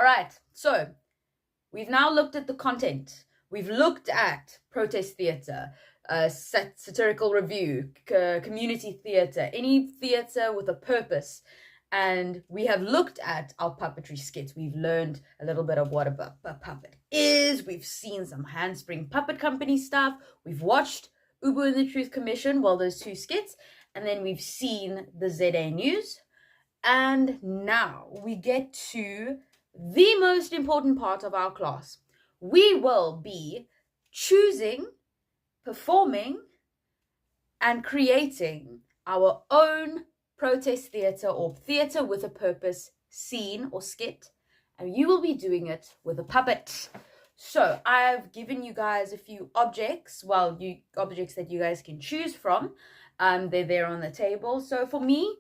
All right, so we've now looked at the content. We've looked at protest theatre, satirical review, community theatre, any theatre with a purpose. And we have looked at our puppetry skits. We've learned a little bit of what a puppet is. We've seen some Handspring Puppet Company stuff. We've watched Ubu and the Truth Commission, well, those 2 skits. And then we've seen the ZA News. And now we get to the most important part of our class. We will be choosing, performing, and creating our own protest theatre or theatre with a purpose scene or skit, and you will be doing it with a puppet. So I've given you guys a few objects, objects that you guys can choose from. They're there on the table. So for me,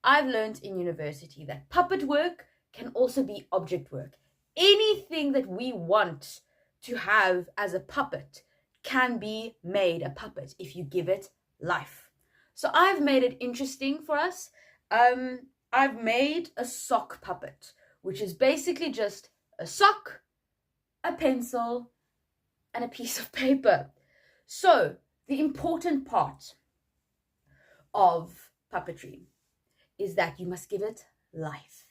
I've learned in university that puppet work can also be object work. Anything that we want to have as a puppet can be made a puppet if you give it life. So I've made it interesting for us. I've made a sock puppet, which is basically just a sock, a pencil, and a piece of paper. So the important part of puppetry is that you must give it life.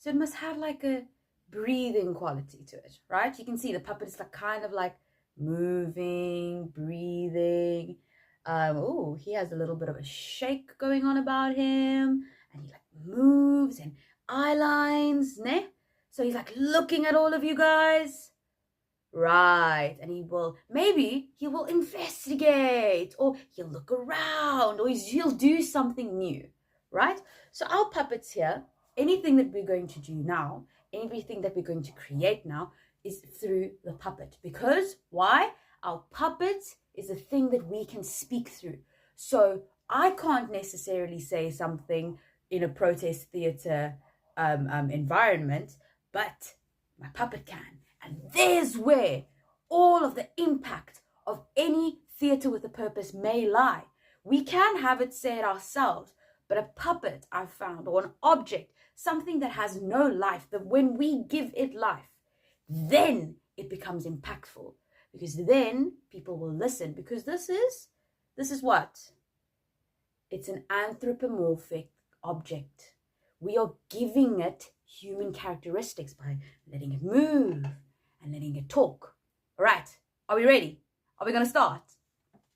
So it must have like a breathing quality to it, right? You can see the puppet is like kind of like moving, breathing. He has a little bit of a shake going on about him, and he like moves and eye lines, ne? So he's like looking at all of you guys, right? And he will investigate, or he'll look around, or he'll do something new, right? So our puppets here, anything that we're going to do now, everything that we're going to create now is through the puppet. Because why? Our puppet is a thing that we can speak through. So I can't necessarily say something in a protest theatre environment, but my puppet can. And there's where all of the impact of any theatre with a purpose may lie. We can have it say it ourselves, but a puppet, I've found, or an object, something that has no life, that when we give it life, then it becomes impactful. Because then people will listen. Because this is what? It's an anthropomorphic object. We are giving it human characteristics by letting it move and letting it talk. All right, are we ready? Are we going to start?